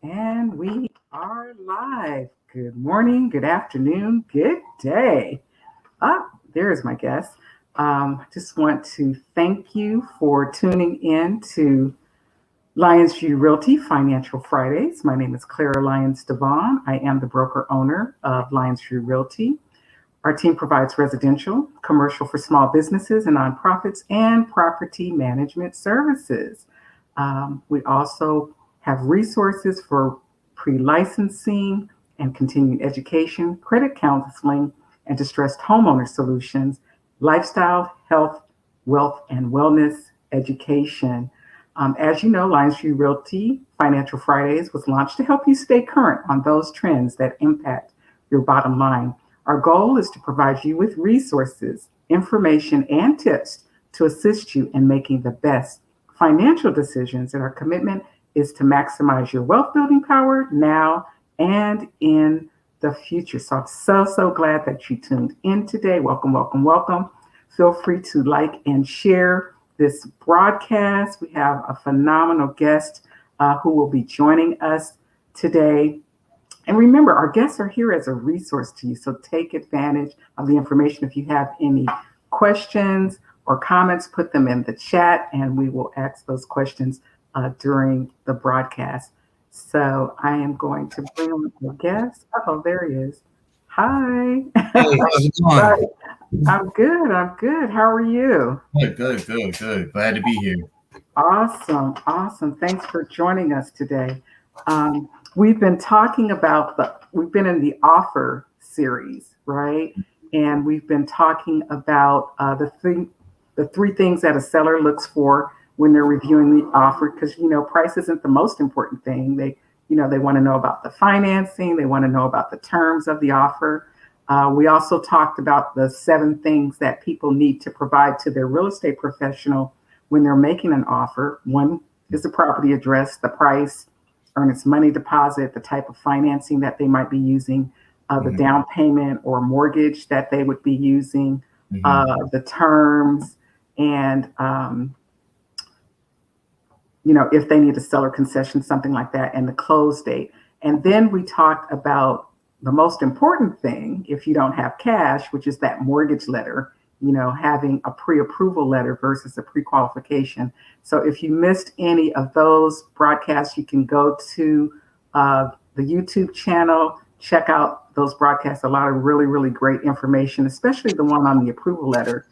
And we are live. Good morning, good afternoon, good day. There's my guest. Just want to thank you for tuning in to Lyonsview Realty Financial Fridays. My name is Clara Lyons-DeVaughn. I am the broker owner of Lyonsview Realty. Our team provides residential, commercial for small businesses and nonprofits, and property management services. We also have resources for pre-licensing and continuing education, credit counseling, and distressed homeowner solutions, lifestyle, health, wealth, and wellness education. As you know, Lyonsview Realty Financial Fridays was launched to help you stay current on those trends that impact your bottom line. Our goal is to provide you with resources, information, and tips to assist you in making the best financial decisions. And our commitment is to maximize your wealth building power now and in the future. So I'm so glad that you tuned in today. Welcome, welcome, welcome. Feel free to like and share this broadcast. We have a phenomenal guest who will be joining us today. And remember, our guests are here as a resource to you. So take advantage of the information. If you have any questions or comments, put them in the chat and we will ask those questions during the broadcast. So I am going to bring on the guest. Oh, there he is. Hi. Hey, how's it going? I'm good. I'm good. How are you? Good. Glad to be here. Awesome. Thanks for joining us today. We've been talking about we've been in the offer series, right? And we've been talking about the three things that a seller looks for when they're reviewing the offer, because price isn't the most important thing. They want to know about the financing, they want to know about the terms of the offer. We also talked about the 7 things that people need to provide to their real estate professional when they're making an offer. One is the property address, the price, earnest money deposit, the type of financing that they might be using, the down payment or mortgage that they would be using, the terms, and if they need a seller concession, something like that, and the close date. And then we talked about the most important thing, if you don't have cash, which is that mortgage letter, having a pre-approval letter versus a pre-qualification. So if you missed any of those broadcasts, you can go to the YouTube channel, check out those broadcasts. A lot of really great information, especially the one on the approval letter.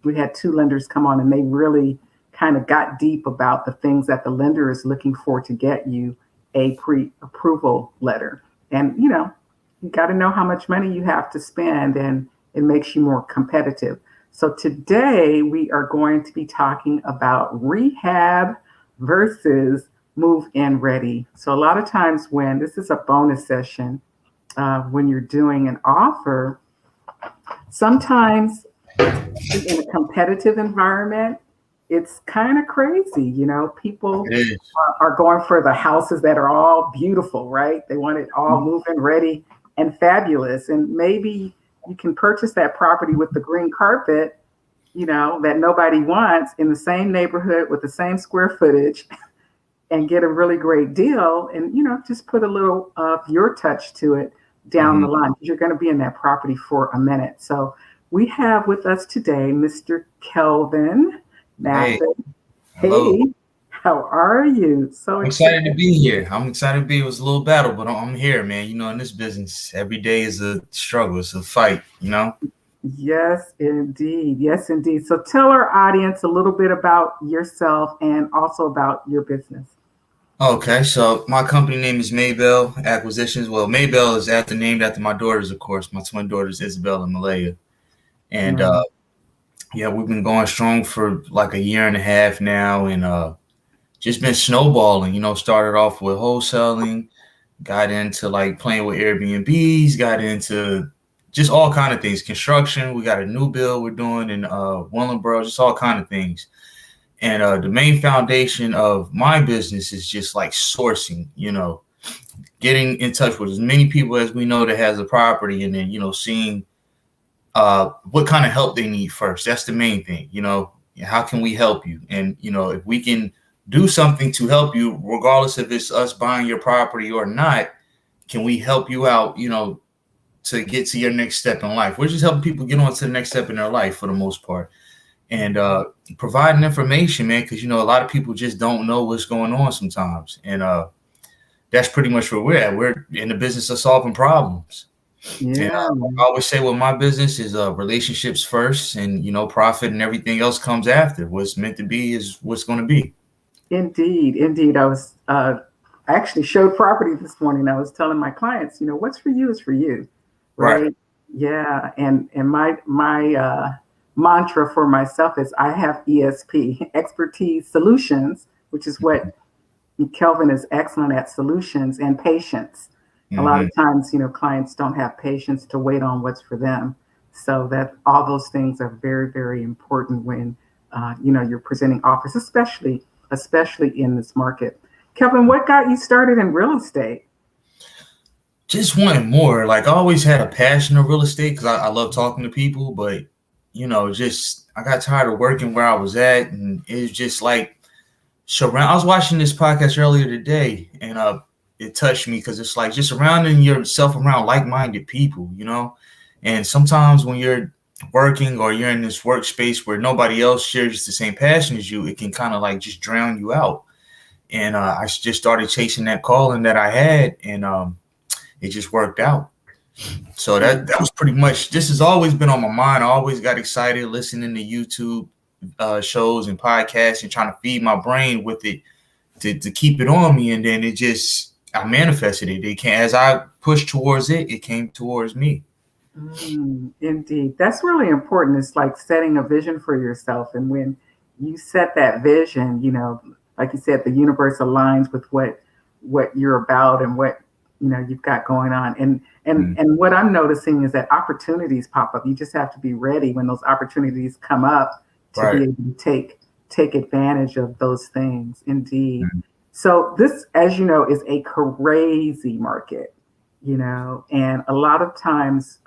We had 2 lenders come on and they really kind of got deep about the things that the lender is looking for to get you a pre-approval letter. And, you got to know how much money you have to spend, and it makes you more competitive. So today we are going to be talking about rehab versus move-in ready. So a lot of times when this is a bonus session, when you're doing an offer, sometimes in a competitive environment, it's kind of crazy. People are going for the houses that are all beautiful, right? They want it all move-in ready and fabulous. And maybe you can purchase that property with the green carpet, that nobody wants, in the same neighborhood with the same square footage, and get a really great deal. And, just put a little of your touch to it down the line, because you're going to be in that property for a minute. So we have with us today Mr. Kelvin Mathis. Hello. Hey, how are you? So I'm excited to be here. It was a little battle, but I'm here, man. In this business, every day is a struggle. It's a fight, Yes, indeed. So tell our audience a little bit about yourself and also about your business. Okay, so my company name is Maybelle Acquisitions. Well, Maybelle is named after my daughters, of course. My twin daughters, Isabel and Malaya. And we've been going strong for like a year and a half now, and just been snowballing. Started off with wholesaling, got into like playing with Airbnbs, got into just all kind of things. Construction, we got a new build we're doing in Willingboro, just all kind of things. And the main foundation of my business is just like sourcing, getting in touch with as many people as we know that has a property, and then, seeing what kind of help they need first. That's the main thing. How can we help you? And, if we can do something to help you, regardless if it's us buying your property or not. Can we help you out, to get to your next step in life? We're just helping people get on to the next step in their life for the most part. And providing information, man, because, a lot of people just don't know what's going on sometimes. And that's pretty much where we're at. We're in the business of solving problems. Yeah. And I always say, well, my business is relationships first, and, profit and everything else comes after. What's meant to be is what's going to be. Indeed, indeed. I actually showed property this morning. I was telling my clients, what's for you is for you, right? Yeah, and my mantra for myself is I have ESP, expertise, solutions, which is what Kelvin is excellent at, solutions, and patience. A lot of times, clients don't have patience to wait on what's for them. So that all those things are very, very important when you're presenting offers, especially in this market. Kelvin, what got you started in real estate? Just wanting more. Like, I always had a passion of real estate because I love talking to people, but just I got tired of working where I was at, and it was just like surround. I was watching this podcast earlier today, and it touched me because it's like just surrounding yourself around like-minded people, And sometimes when you're working or you're in this workspace where nobody else shares the same passion as you, it can kind of like just drown you out. And I just started chasing that calling that I had, and it just worked out. So that was pretty much, this has always been on my mind. I always got excited listening to YouTube shows and podcasts and trying to feed my brain with it to keep it on me. And then I manifested it. As I pushed towards it, it came towards me. Indeed. That's really important. It's like setting a vision for yourself. And when you set that vision, like you said, the universe aligns with what you're about and what you've got going on. And what I'm noticing is that opportunities pop up. You just have to be ready when those opportunities come up to be able to take advantage of those things. Indeed. So this, as you know, is a crazy market, and a lot of times,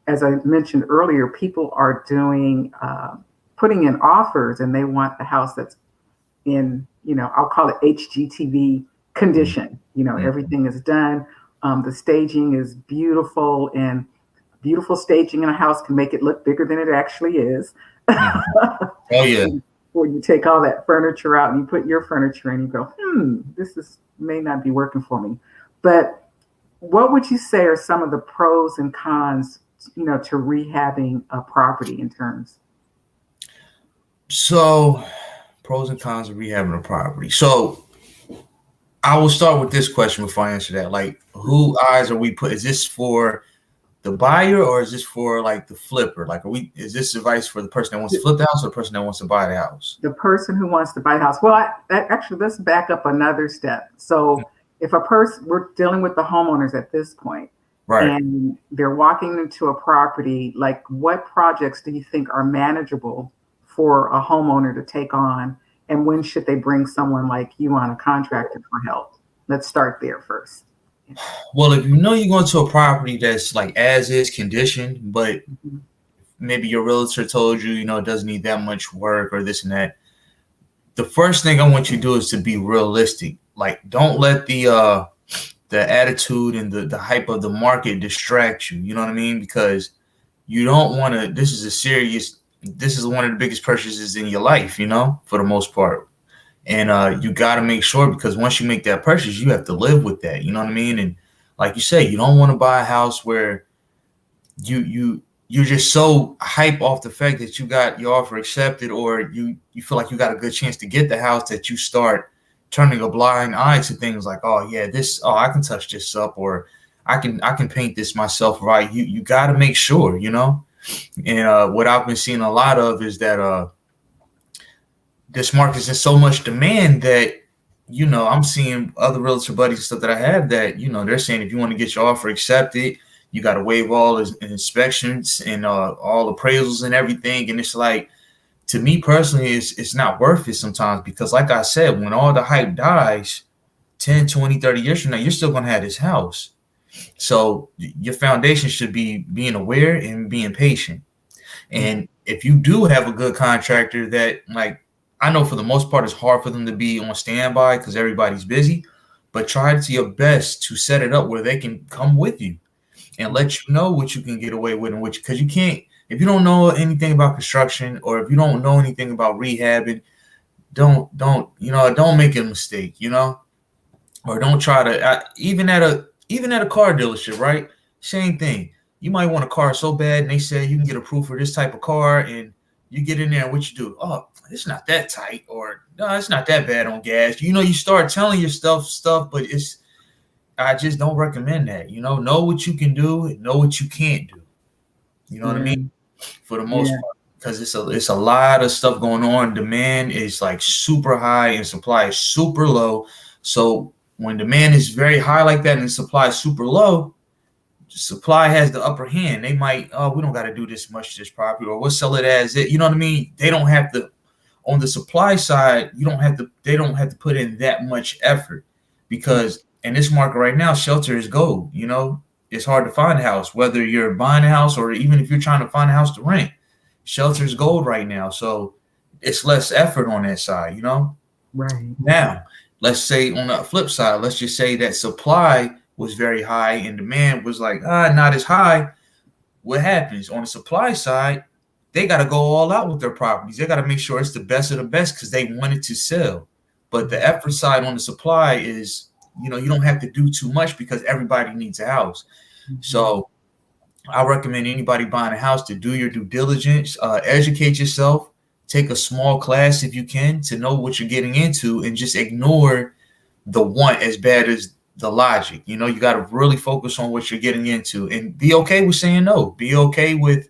as I mentioned earlier, people are putting in offers, and they want the house that's in, I'll call it HGTV condition. Everything is done. The staging is beautiful, and beautiful staging in a house can make it look bigger than it actually is. Oh, yeah. When you take all that furniture out and you put your furniture in, you go, this may not be working for me. But what would you say are some of the pros and cons, to rehabbing a property in terms? So, pros and cons of rehabbing a property. So, I will start with this question before I answer that. Like, who eyes are we put? Is this for the buyer or is this for like the flipper? Like, is this advice for the person that wants to flip the house or the person that wants to buy the house? The person who wants to buy the house. Well, actually, let's back up another step. So if we're dealing with the homeowners at this point, right, and they're walking into a property, like what projects do you think are manageable for a homeowner to take on? And when should they bring someone like you on, a contractor, for help? Let's start there first. Well, if you're going to a property that's like as is condition, but maybe your realtor told you, it doesn't need that much work or this and that, the first thing I want you to do is to be realistic. Like, don't let the attitude and the hype of the market distract you. You know what I mean? Because you don't want to. This is one of the biggest purchases in your life, for the most part. And you got to make sure, because once you make that purchase, you have to live with that. You know what I mean? And like you say, you don't want to buy a house where you're just so hype off the fact that you got your offer accepted, or you feel like you got a good chance to get the house, that you start turning a blind eye to things like, I can touch this up, or I can paint this myself, right? You got to make sure, And what I've been seeing a lot of is that this market is in so much demand that, I'm seeing other realtor buddies and stuff that I have that, they're saying if you want to get your offer accepted, you got to waive all inspections and all appraisals and everything. And it's like, to me personally, it's not worth it sometimes, because like I said, when all the hype dies 10, 20, 30 years from now, you're still going to have this house. So your foundation should be being aware and being patient. And if you do have a good contractor that like I know for the most part it's hard for them to be on standby because everybody's busy, but try to your best to set it up where they can come with you and let you know what you can get away with and which, because you can't, if you don't know anything about construction or if you don't know anything about rehabbing, don't make a mistake, or don't try to even at a car dealership, right? Same thing. You might want a car so bad, and they say you can get approved for this type of car, and you get in there, and what you do? Oh, it's not that tight, or no, it's not that bad on gas. You start telling yourself stuff, but I just don't recommend that. Know what you can do, and know what you can't do. You know what I mean? For the most part, because it's a lot of stuff going on. Demand is like super high, and supply is super low. So when demand is very high like that and supply is super low, supply has the upper hand. They might, oh, we don't got to do this much to this property, or we'll sell it as it. You know what I mean? They don't have to. On the supply side, they don't have to put in that much effort, because in this market right now, shelter is gold. It's hard to find a house, whether you're buying a house or even if you're trying to find a house to rent. Shelter is gold right now, so it's less effort on that side. Right. Now, let's say on the flip side, let's just say that supply was very high and demand was like not as high. What happens on the supply side? They got to go all out with their properties. They got to make sure it's the best of the best because they want it to sell. But the effort side on the supply is, you don't have to do too much because everybody needs a house. So I recommend anybody buying a house to do your due diligence, educate yourself, take a small class if you can to know what you're getting into, and just ignore the want as bad as the logic. You got to really focus on what you're getting into and be okay with saying no. Be okay with,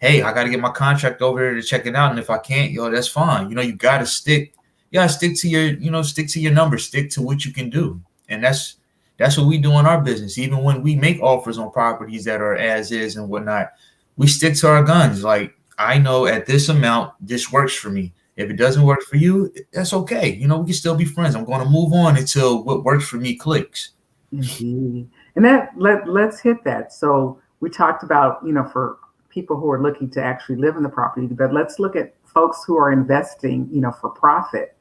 hey, I got to get my contract over there to check it out. And if I can't, that's fine. You got to stick to your numbers, stick to what you can do. And that's what we do in our business. Even when we make offers on properties that are as is and whatnot, we stick to our guns. Like, I know at this amount, this works for me. If it doesn't work for you, that's okay. We can still be friends. I'm going to move on until what works for me clicks. Indeed. And let's hit that. So we talked about, for people who are looking to actually live in the property, but let's look at folks who are investing, for profit.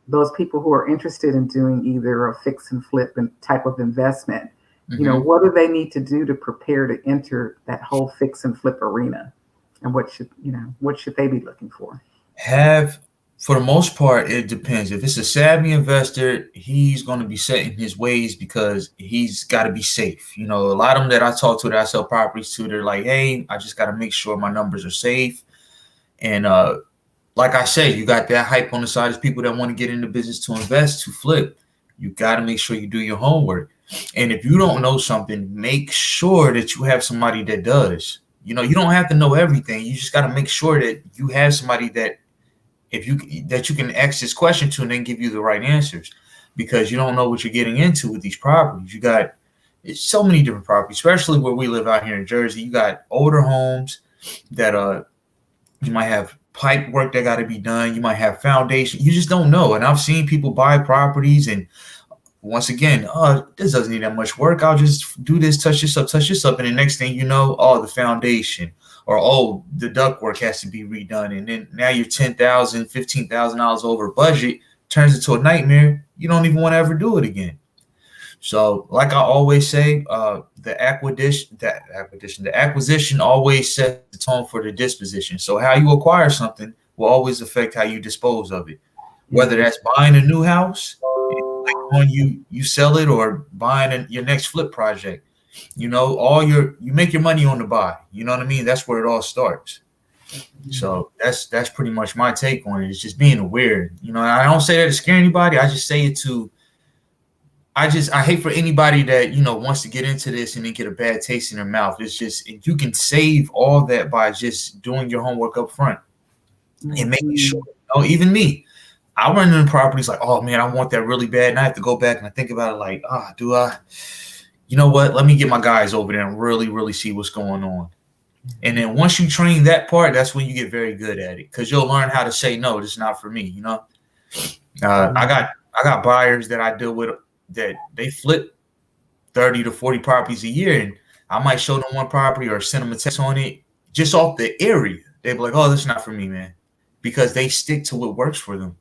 Those people who are interested in doing either a fix and flip and type of investment. What do they need to do to prepare to enter that whole fix and flip arena? And what should they be looking for? For the most part, it depends. If it's a savvy investor, he's going to be set in his ways because he's got to be safe. A lot of them that I talk to, that I sell properties to, they're like, hey, I just got to make sure my numbers are safe. And like I say, you got that hype on the side. There's people that want to get into business to invest, to flip. You got to make sure you do your homework. And if you don't know something, make sure that you have somebody that does. You don't have to know everything. You just got to make sure that you have somebody that you can ask this question to and then give you the right answers, because you don't know what you're getting into with these properties. It's so many different properties, especially where we live out here in Jersey. You got older homes that you might have pipe work that got to be done. You might have foundation. You just don't know. And I've seen people buy properties and once again, this doesn't need that much work. I'll just do this, touch this up. And the next thing you know, the foundation or, the ductwork has to be redone. And then now you're $10,000, $15,000 over budget, turns into a nightmare. You don't even want to ever do it again. So like I always say, the acquisition always sets the tone for the disposition. So how you acquire something will always affect how you dispose of it, whether that's buying a new house, when you sell it, or buying your next flip project. You make your money on the buy. You know what I mean? That's where it all starts. So that's pretty much my take on it. It's just being aware. I don't say that to scare anybody. I just say it to. I hate for anybody that wants to get into this and then get a bad taste in their mouth. It's just, you can save all that by just doing your homework up front and making sure. Even me. I run into properties like, oh man, I want that really bad. And I have to go back and I think about it like, do I, you know what? Let me get my guys over there and really, really see what's going on. And then once you train that part, that's when you get very good at it, because you'll learn how to say, no, this is not for me. I got buyers that I deal with that they flip 30 to 40 properties a year. And I might show them one property or send them a text on it just off the area. They'd be like, oh, this is not for me, man. because they stick to what works for them.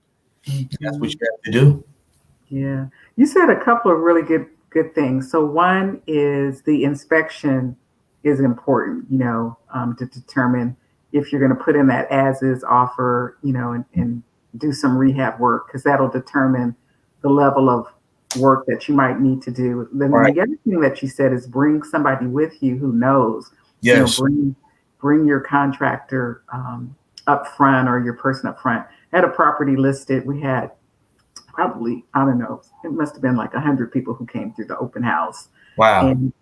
That's what Mhm. you have to do. Yeah. You said a couple of really good things. So one is the inspection is important, to determine if you're going to put in that as is offer, and do some rehab work because that'll determine the level of work that you might need to do. Then Right. the other thing that you said is bring somebody with you who knows, Yes. bring your contractor up front or your person up front. I had a property listed. We had probably, I don't know, it must have been like 100 people who came through the open house. Wow. And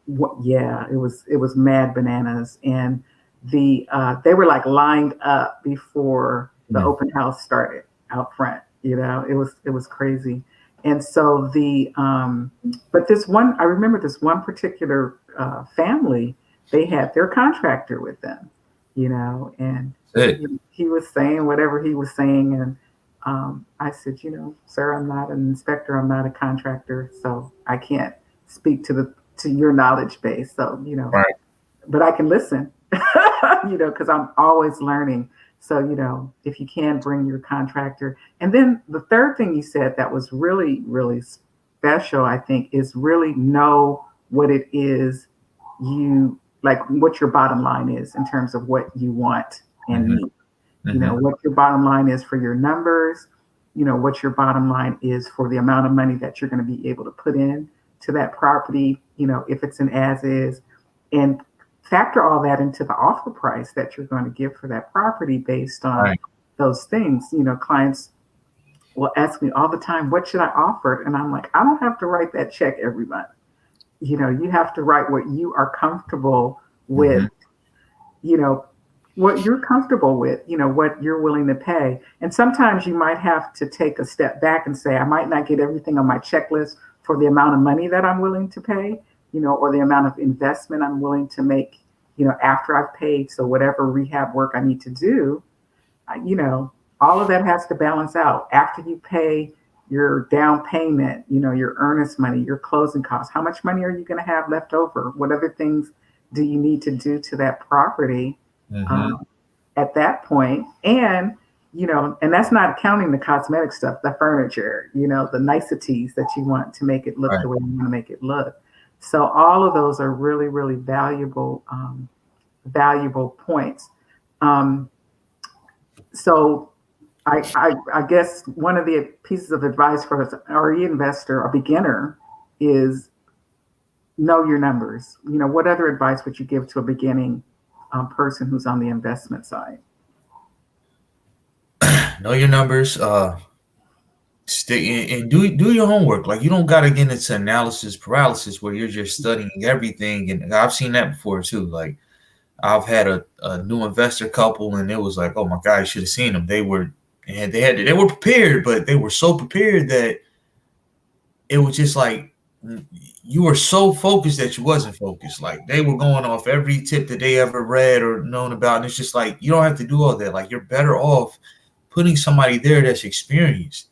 yeah, it was mad bananas. And they were like lined up before the Mm. open house started out front. It was crazy. And so but I remember this one particular family, they had their contractor with them, and That's it. he was saying whatever he was saying, and I said, sir, I'm not an inspector, I'm not a contractor, so I can't speak to your knowledge base. So, Right. but I can listen, because I'm always learning. So, if you can bring your contractor. And then the third thing you said that was really, really special, I think, is really know what it is you like, what your bottom line is in terms of what you want and Hmm. need. Hmm. What your bottom line is for your numbers, what your bottom line is for the amount of money that you're going to be able to put in to that property, if it's an as is, and factor all that into the offer price that you're going to give for that property based on Right. those things. Clients will ask me all the time, what should I offer? And I'm like, I don't have to write that check every month. You have to write what you are comfortable with, Hmm. you know, what you're comfortable with, what you're willing to pay. And sometimes you might have to take a step back and say, I might not get everything on my checklist for the amount of money that I'm willing to pay, or the amount of investment I'm willing to make, after I've paid. So whatever rehab work I need to do, all of that has to balance out after you pay your down payment, your earnest money, your closing costs. How much money are you going to have left over? What other things do you need to do to that property Hmm. um, at that point? And that's not counting the cosmetic stuff, the furniture, the niceties that you want to make it look Right. the way you want to make it look. So all of those are really, really valuable points. Um, so I guess one of the pieces of advice for an RE investor, a beginner, is know your numbers. What other advice would you give to a beginning person who's on the investment side? Know your numbers. Stay and do your homework. Like you don't gotta get into analysis paralysis where you're just studying everything. And I've seen that before too. Like I've had a new investor couple, and it was like, oh my god, you should have seen them. They were prepared, but they were so prepared that it was just like you were so focused that you wasn't focused. Like they were going off every tip that they ever read or known about, and it's just like you don't have to do all that. Like you're better off putting somebody there that's experienced,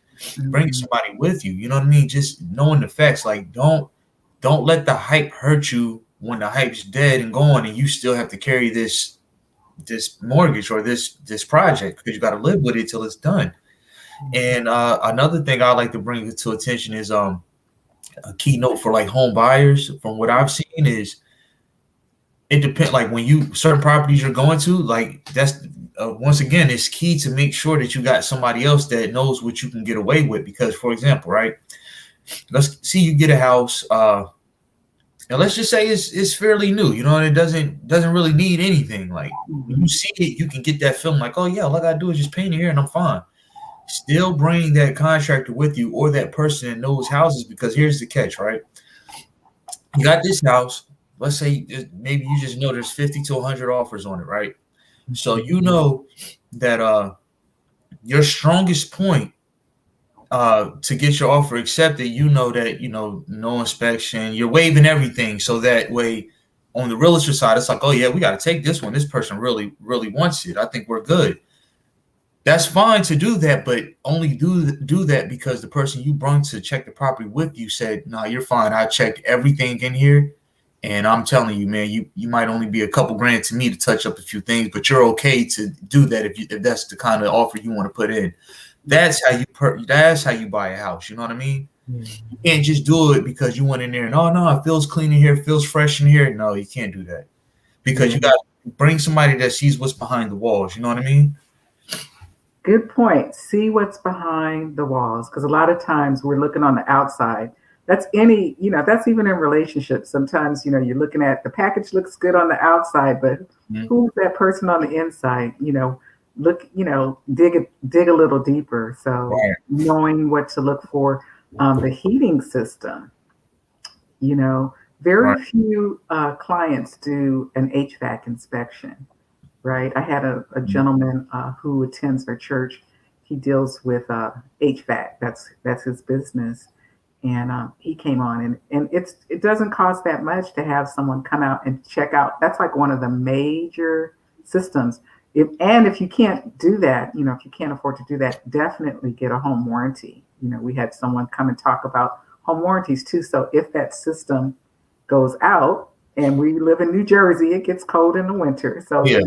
bringing Mhm. somebody with you. You know what I mean? Just knowing the facts. Like don't let the hype hurt you when the hype's dead and gone, and you still have to carry this mortgage or this project because you got to live with it till it's done. And another thing I like to bring to attention is a keynote for like home buyers. From what I've seen is it depends. Like when you certain properties you're going to, like that's once again, it's key to make sure that you got somebody else that knows what you can get away with. Because, for example, right, let's see you get a house, and let's just say it's fairly new, and it doesn't really need anything. Like when you Mhm. see it, you can get that feeling like, oh yeah, all I gotta do is just paint it here and I'm fine. Still bring that contractor with you or that person that knows houses because here's the catch, right? You got this house. Let's say maybe you just know there's 50 to 100 offers on it, right? So Mhm. you know that your strongest point to get your offer accepted, that no inspection, you're waiving everything, so that way on the realtor side, it's like, oh yeah, we got to take this one. This person really, really wants it. I think we're good. That's fine to do that, but only do that because the person you brung to check the property with you said, "No, you're fine. I checked everything in here, And I'm telling you, man, you might only be a couple grand to me to touch up a few things, but you're okay to do that if that's the kind of offer you want to put in. That's how you buy a house. You know what I mean? Yeah. You can't just do it because you went in there and, oh no, it feels clean in here, it feels fresh in here. No, you can't do that, because you got to bring somebody that sees what's behind the walls. You know what I mean? Good point. See what's behind the walls. Because a lot of times we're looking on the outside. That's that's even in relationships. Sometimes, you're looking at the package looks good on the outside, but Mhm. who's that person on the inside? Look, dig a little deeper. So Right. knowing what to look for, the heating system, you know, Right. very few clients do an HVAC inspection, right? I had a gentleman who attends our church. He deals with HVAC. That's his business, and he came on, and it doesn't cost that much to have someone come out and check out. That's like one of the major systems. If you can't do that, if you can't afford to do that, definitely get a home warranty. We had someone come and talk about home warranties too. So if that system goes out, and we live in New Jersey, it gets cold in the winter. So Yeah.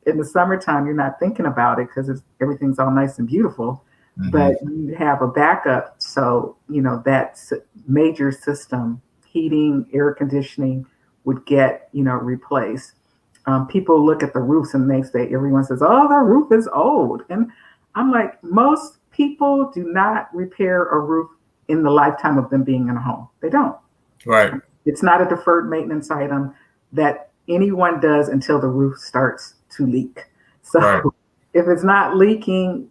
in the summertime, you're not thinking about it because everything's all nice and beautiful. Mm-hmm. But you have a backup, so that major system, heating, air conditioning, would get replaced. People look at the roofs and they say, everyone says, "Oh, the roof is old," and I'm like, most people do not repair a roof in the lifetime of them being in a home. They don't. Right. It's not a deferred maintenance item that anyone does until the roof starts to leak. So Right. if it's not leaking,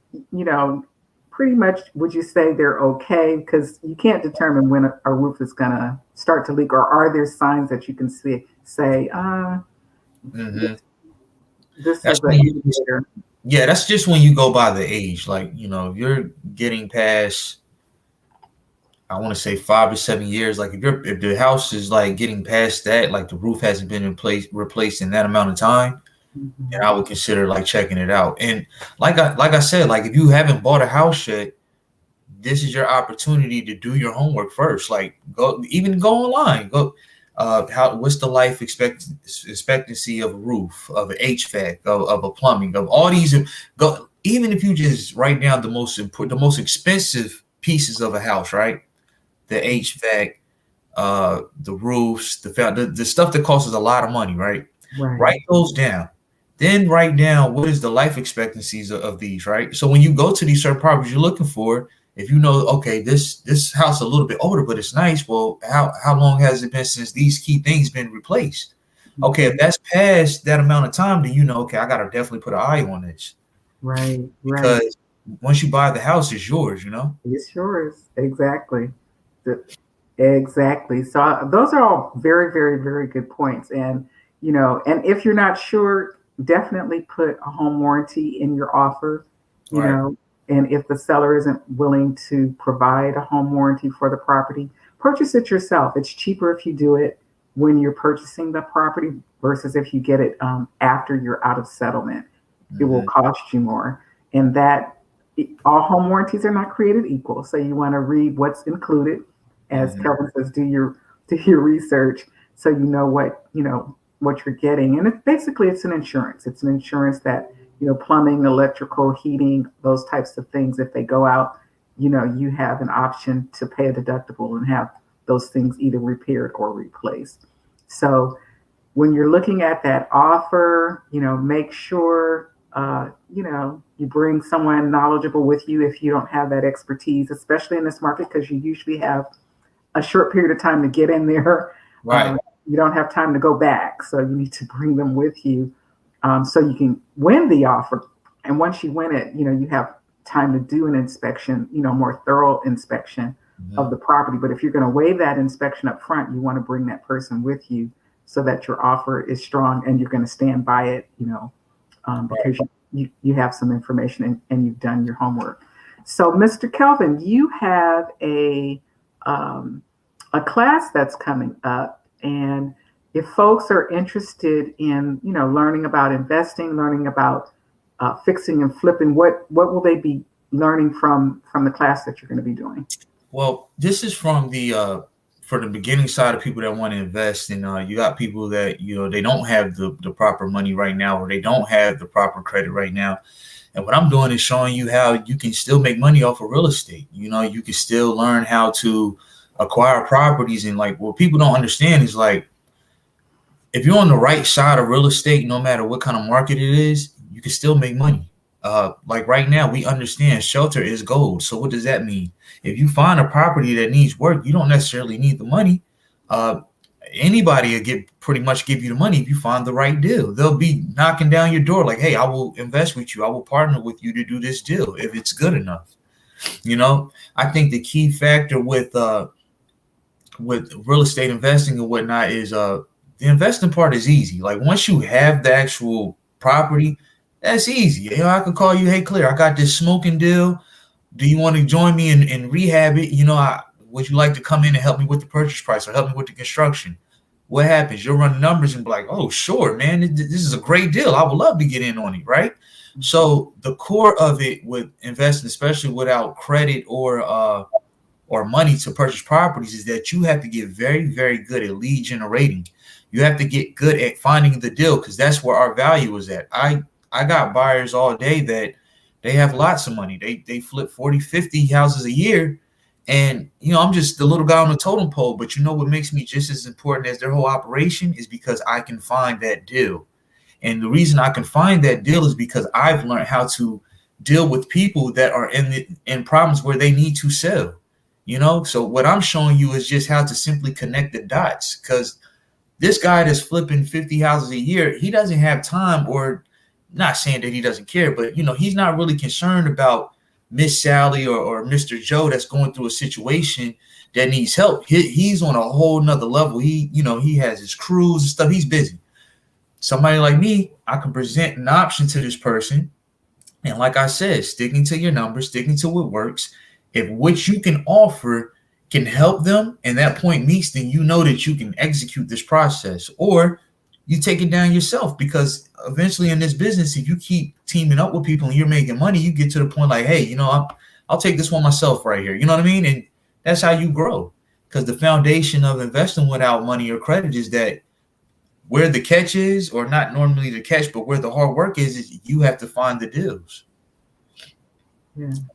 pretty much would you say they're okay? Because you can't determine when a roof is going to start to leak, or are there signs that you can say, Mm-hmm. this That's is an when indicator. that's just when you go by the age. Like, if you're getting past, I want to say 5 to 7 years, like if the house is like getting past that, like the roof hasn't been replaced in that amount of time, then Mhm. I would consider like checking it out. And like I said, like if you haven't bought a house yet, this is your opportunity to do your homework first. Like go online. Go what's the life expectancy of a roof, of an HVAC, of a plumbing, of all these. Go, even if you just write down the most expensive pieces of a house, right? The HVAC, the roofs, the stuff that costs us a lot of money, right? Right, Write those down. Then write down what is the life expectancies of these, right? So when you go to these certain properties you're looking for, if you know, okay, this house a little bit older, but it's nice. Well, how long has it been since these key things been replaced? Okay, if mhm. that's past that amount of time, then okay, I gotta definitely put an eye on this, Right, right. because once you buy the house, it's yours. It's yours. Exactly. Exactly. So those are all very, very, very good points. And if you're not sure, definitely put a home warranty in your offer, you Right. know, and if the seller isn't willing to provide a home warranty for the property, purchase it yourself. It's cheaper if you do it when you're purchasing the property versus if you get it after you're out of settlement. It will Mm-hmm. cost you more. And that all home warranties are not created equal. So you want to read what's included. As Mm-hmm. Kelvin says, do your research so what you're getting. And it's an insurance. It's an insurance that, plumbing, electrical, heating, those types of things, if they go out, you have an option to pay a deductible and have those things either repaired or replaced. So when you're looking at that offer, make sure, you bring someone knowledgeable with you if you don't have that expertise, especially in this market, because you usually have a short period of time to get in there. Right. You don't have time to go back. So you need to bring them with you so you can win the offer. And once you win it, you have time to do an inspection, more thorough inspection Mm-hmm. of the property. But if you're going to waive that inspection up front, you want to bring that person with you so that your offer is strong and you're going to stand by it, because you have some information and you've done your homework. So, Mr. Kelvin, you have um, a class that's coming up, and if folks are interested in learning about investing, learning about fixing and flipping, what will they be learning from the class that you're going to be doing? Well, this is from for the beginning side of people that want to invest, and you got people that, they don't have the proper money right now, or they don't have the proper credit right now. And what I'm doing is showing you how you can still make money off of real estate. You can still learn how to acquire properties. And like, what people don't understand is, like, if you're on the right side of real estate, no matter what kind of market it is, you can still make money. Like right now, we understand shelter is gold. So what does that mean? If you find a property that needs work, you don't necessarily need the money. Anybody will pretty much give you the money if you find the right deal. They'll be knocking down your door like, hey, I will invest with you. I will partner with you to do this deal if it's good enough. I think the key factor with real estate investing and whatnot is the investing part is easy. Like, once you have the actual property, that's easy. I could call you, hey, Clara, I got this smoking deal. Do you want to join me and rehab it? Would you like to come in and help me with the purchase price or help me with the construction? What happens? You'll run numbers and be like, oh, sure, man, this is a great deal. I would love to get in on it, right? So the core of it with investing, especially without credit or money to purchase properties, is that you have to get very, very good at lead generating. You have to get good at finding the deal, because that's where our value is at. I got buyers all day that they have lots of money. They flip 40, 50 houses a year. And, I'm just the little guy on the totem pole. But what makes me just as important as their whole operation is because I can find that deal. And the reason I can find that deal is because I've learned how to deal with people that are in problems where they need to sell. So what I'm showing you is just how to simply connect the dots, because this guy that's flipping 50 houses a year, he doesn't have time, or not saying that he doesn't care, but, he's not really concerned about Miss Sally or Mr. Joe that's going through a situation that needs help. He's on a whole nother level. He has his crews and stuff. He's busy. Somebody like me, I can present an option to this person. And like I said, sticking to your numbers, sticking to what works. If what you can offer can help them and that point meets, then that you can execute this process. Or you take it down yourself, because eventually in this business, if you keep teaming up with people and you're making money, you get to the point like, hey, I'll take this one myself right here. You know what I mean? And that's how you grow, because the foundation of investing without money or credit is that where the catch is, or not normally the catch, but where the hard work is you have to find the deals.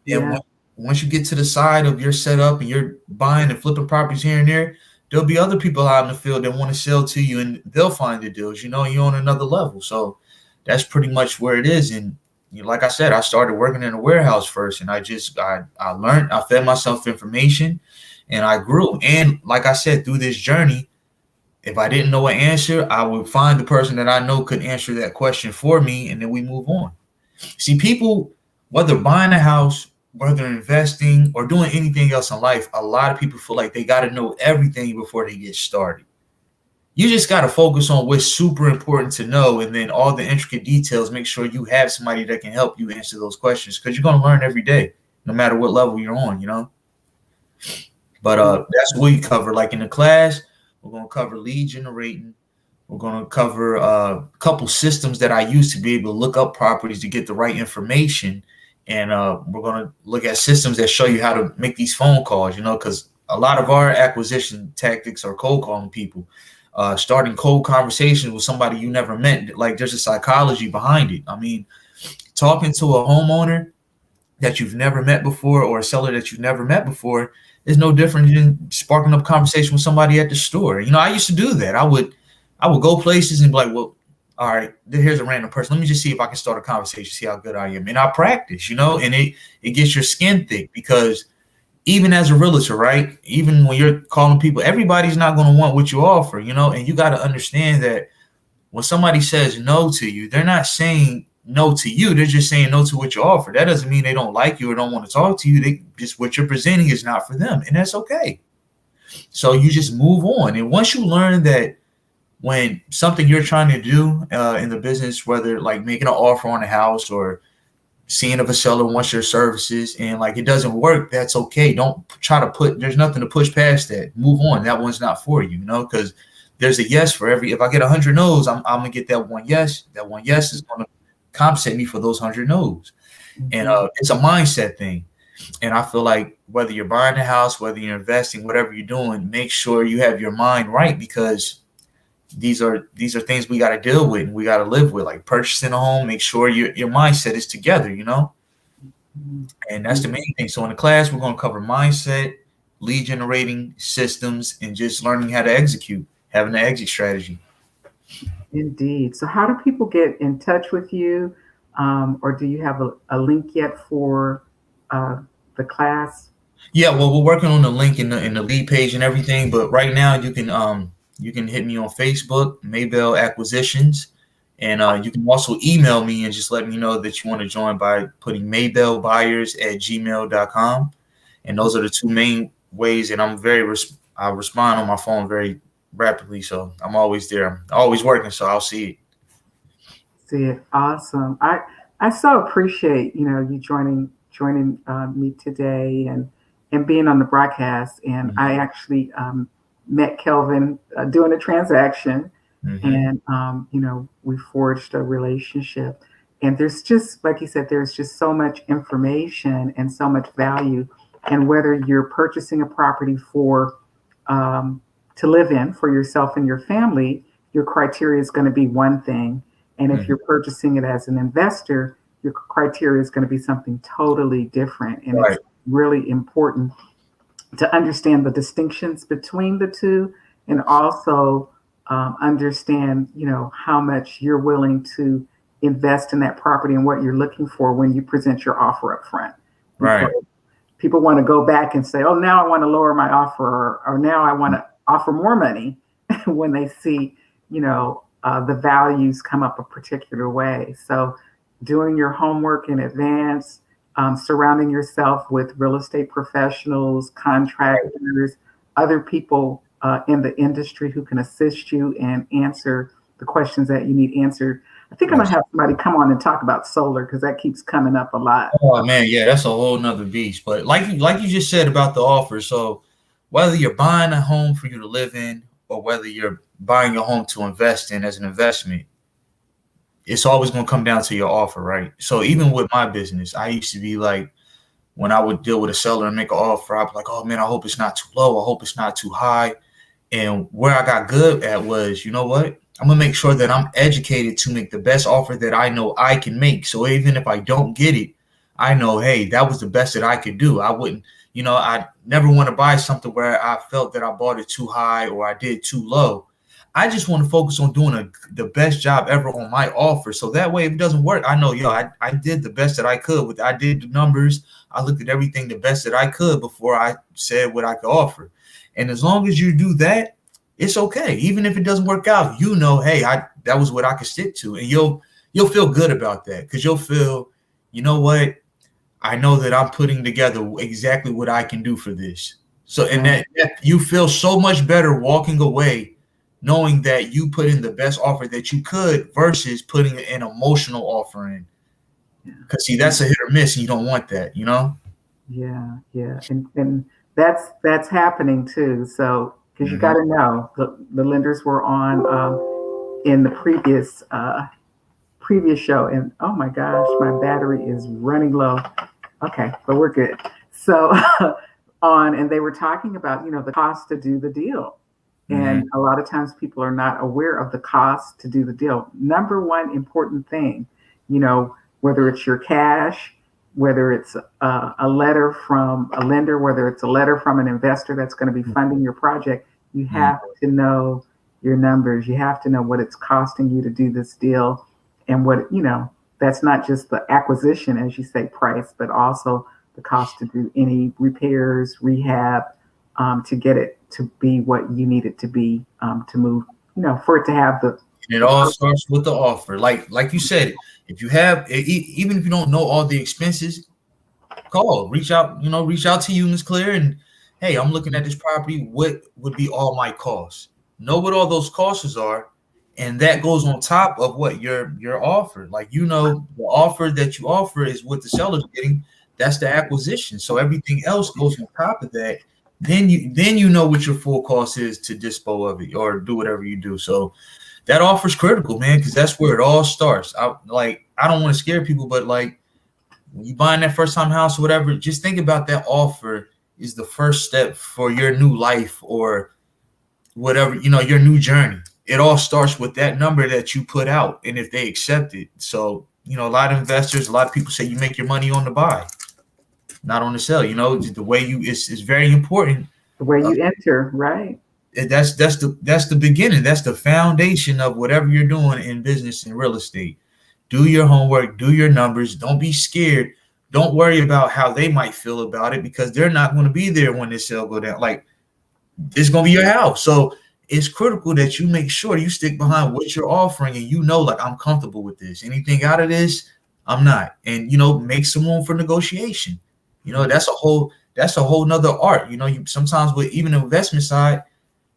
Yeah. Once you get to the side of your setup and you're buying and flipping properties here and there, there'll be other people out in the field that want to sell to you, and they'll find the deals. You're on another level. So that's pretty much where it is. And like I said, I started working in a warehouse first, and I learned, I fed myself information, and I grew. And like I said, through this journey, if I didn't know an answer, I would find the person that I know could answer that question for me, and then we move on. See, people, whether buying a house, whether investing or doing anything else in life, a lot of people feel like they got to know everything before they get started. You just got to focus on what's super important to know, and then all the intricate details, make sure you have somebody that can help you answer those questions, because you're going to learn every day, no matter what level you're on, But that's what we cover. Like in the class, we're going to cover lead generating. We're going to cover a couple systems that I use to be able to look up properties to get the right information. And we're going to look at systems that show you how to make these phone calls, because a lot of our acquisition tactics are cold calling people, starting cold conversations with somebody you never met. Like, there's a psychology behind it. I mean, talking to a homeowner that you've never met before, or a seller that you've never met before, is no different than sparking up conversation with somebody at the store. I used to do that. I would go places and be like, well, all right, here's a random person. Let me just see if I can start a conversation, see how good I am. And I practice, and it gets your skin thick, because even as a realtor, right, even when you're calling people, everybody's not going to want what you offer, and you got to understand that when somebody says no to you, they're not saying no to you. They're just saying no to what you offer. That doesn't mean they don't like you or don't want to talk to you. They just, what you're presenting is not for them, and that's okay. So you just move on. And once you learn that, when something you're trying to do in the business, whether like making an offer on a house or seeing if a seller wants your services and like it doesn't work, that's okay. Don't try to there's nothing to push past that. Move on. That one's not for you, because there's a yes for every, if I get 100 no's, I'm going to get that one yes. That one yes is going to compensate me for those 100 no's. Mm-hmm. And it's a mindset thing. And I feel like whether you're buying a house, whether you're investing, whatever you're doing, make sure you have your mind right, because these are things we got to deal with and we got to live with. Like purchasing a home, make sure your mindset is together, and that's the main thing. So in the class, we're going to cover mindset, lead generating systems, and just learning how to execute, having an exit strategy. Indeed. So, how do people get in touch with you, or do you have a link yet for uh, the class? Yeah, well, we're working on the link in the lead page and everything, but right now you can hit me on Facebook, Maybelle Acquisitions, and you can also email me and just let me know that you want to join by putting maybellebuyers@gmail.com. And those are the two main ways. And I'm I respond on my phone very rapidly, so I'm always there. I'm always working, so I'll see it. See it. Awesome. I so appreciate you joining me today and being on the broadcast. And Mm-hmm. I actually met Kelvin doing a transaction, Mm-hmm. and we forged a relationship. And there's just, like you said, there's just so much information and so much value. And whether you're purchasing a property um, to live in for yourself and your family, your criteria is going to be one thing. And if Mm-hmm. you're purchasing it as an investor, your criteria is going to be something totally different. And Right. it's really important to understand the distinctions between the two, and also understand, how much you're willing to invest in that property and what you're looking for when you present your offer up front. Right. Because people want to go back and say, oh, now I want to lower my offer, or now I want to offer more money when they see, the values come up a particular way. So doing your homework in advance, surrounding yourself with real estate professionals, contractors, other people in the industry who can assist you and answer the questions that you need answered. I think I'm going to Yes. have somebody come on and talk about solar because that keeps coming up a lot. Oh man, yeah, that's a whole nother beast. But like you just said about the offer, so whether you're buying a home for you to live in or whether you're buying a home to invest in as an investment, it's always going to come down to your offer, right? So even with my business, I used to be like, when I would deal with a seller and make an offer, I'd be like, oh man, I hope it's not too low. I hope it's not too high. And where I got good at was, you know what? I'm going to make sure that I'm educated to make the best offer that I know I can make. So even if I don't get it, I know, hey, that was the best that I could do. I wouldn't, I never want to buy something where I felt that I bought it too high or I did too low. I just want to focus on doing the best job ever on my offer. So that way, if it doesn't work, I know, I did the best that I could. I did the numbers. I looked at everything the best that I could before I said what I could offer. And as long as you do that, it's okay. Even if it doesn't work out, hey, that was what I could stick to. And you'll feel good about that because you'll feel, you know what? I know that I'm putting together exactly what I can do for this. So, and that you feel so much better walking away knowing that you put in the best offer that you could versus putting an emotional offer in. Because see, that's a hit or miss, and you don't want that, Yeah, yeah, and that's happening too. So because you Mm-hmm. got to know the lenders were on in the previous show, and oh my gosh, my battery is running low. Okay, but we're good. So and they were talking about the cost to do the deal, Mm-hmm. and a lot of times people are not aware of the cost to do the deal. Number one important thing, whether it's your cash, whether it's a letter from a lender, whether it's a letter from an investor that's going to be funding your project, you have to know your numbers. You have to know what it's costing you to do this deal, and that's not just the acquisition, as you say, price, but also the cost to do any repairs, rehab, to get it to be what you need it to be, to move, for it to have the. And it all starts with the offer. Like you said, if you have, even if you don't know all the expenses, reach out to you, Ms. Clear, and hey, I'm looking at this property. What would be all my costs? Know what all those costs are, and that goes on top of what your offer. Like the offer that you offer is what the seller's getting. That's the acquisition. So everything else goes on top of that. Then you know what your full cost is to dispose of it or do whatever you do. So that offer is critical, man, because that's where it all starts. I don't want to scare people, but like when you buying that first time house or whatever, just think about that offer is the first step for your new life or whatever, your new journey. It all starts with that number that you put out, and if they accept it. So, a lot of investors, a lot of people say you make your money on the buy, not on the sell. The way it's very important. The way you enter, right? That's the beginning. That's the foundation of whatever you're doing in business and real estate. Do your homework, do your numbers. Don't be scared. Don't worry about how they might feel about it, because they're not going to be there when this sale go down. Like, it's going to be your house. So it's critical that you make sure you stick behind what you're offering, and like, I'm comfortable with this. Anything out of this, I'm not. And make some room for negotiation. That's a whole nother art. You sometimes with even the investment side,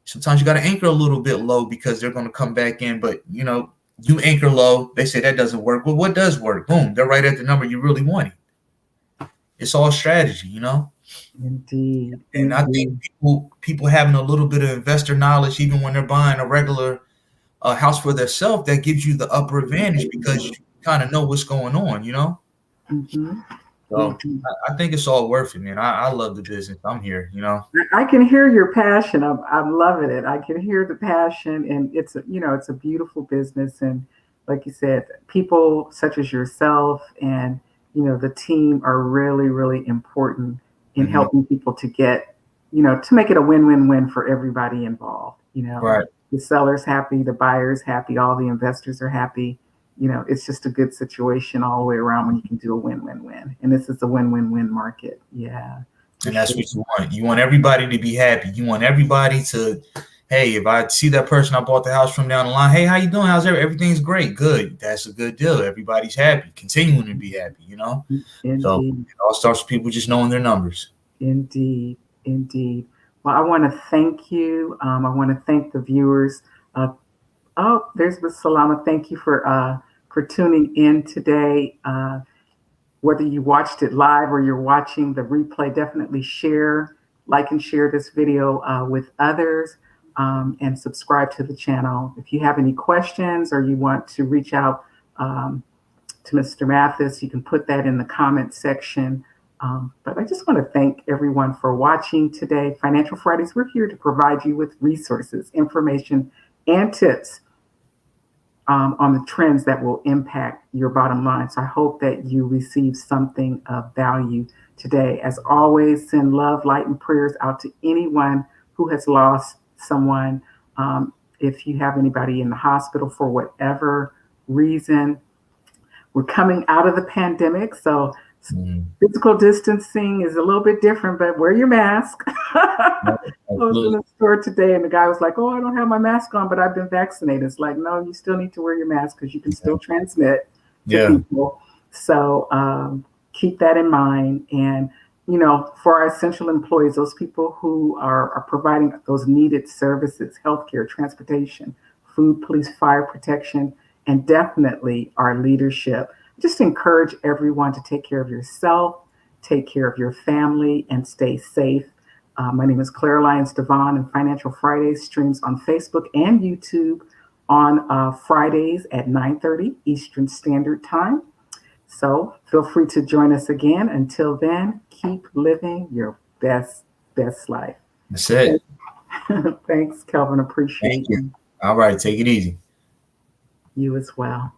sometimes you got to anchor a little bit low because they're going to come back in. But you anchor low, they say that doesn't work. Well, what does work? Boom, they're right at the number you really want. It's all strategy, Indeed. And I think people having a little bit of investor knowledge, even when they're buying a regular house for themselves, that gives you the upper advantage because you kind of know what's going on, Mm-hmm. So Mm-hmm. I think it's all worth it, man. I love the business. I'm here, I can hear your passion. I'm loving it. I can hear the passion, and it's a beautiful business. And like you said, people such as yourself and the team are really, really important in Mm-hmm. helping people to get, to make it a win-win-win for everybody involved. Right. The seller's happy, the buyer's happy, all the investors are happy. It's just a good situation all the way around when you can do a win-win-win. And this is a win-win-win market. Yeah. And that's what you want. You want everybody to be happy. You want everybody to, hey, if I see that person I bought the house from down the line, hey, how you doing? How's everything's great? Good. That's a good deal. Everybody's happy, continuing to be happy, Indeed. So it all starts with people just knowing their numbers. Indeed. Indeed. Well, I want to thank you. I want to thank the viewers. There's Ms. Salama. Thank you for tuning in today. Whether you watched it live or you're watching the replay, definitely like and share this video with others, and subscribe to the channel. If you have any questions or you want to reach out to Mr. Mathis, you can put that in the comment section. But I just want to thank everyone for watching today. Financial Fridays, we're here to provide you with resources, information, and tips on the trends that will impact your bottom line. So I hope that you receive something of value today. As always, send love, light, and prayers out to anyone who has lost someone. If you have anybody in the hospital for whatever reason, we're coming out of the pandemic, so physical distancing is a little bit different, but wear your mask. I was in the store today and the guy was like, "Oh, I don't have my mask on, but I've been vaccinated." It's like, no, you still need to wear your mask because you can still transmit to people. So keep that in mind. And, for our essential employees, those people who are providing those needed services, healthcare, transportation, food, police, fire protection, and definitely our leadership, just encourage everyone to take care of yourself, take care of your family, and stay safe. My name is Clara Lyons-DeVaughn, and Financial Fridays streams on Facebook and YouTube on Fridays at 9:30 Eastern Standard Time. So feel free to join us again. Until then, keep living your best life. That's it. Thanks, Kelvin. Appreciate you. All right. Take it easy. You as well.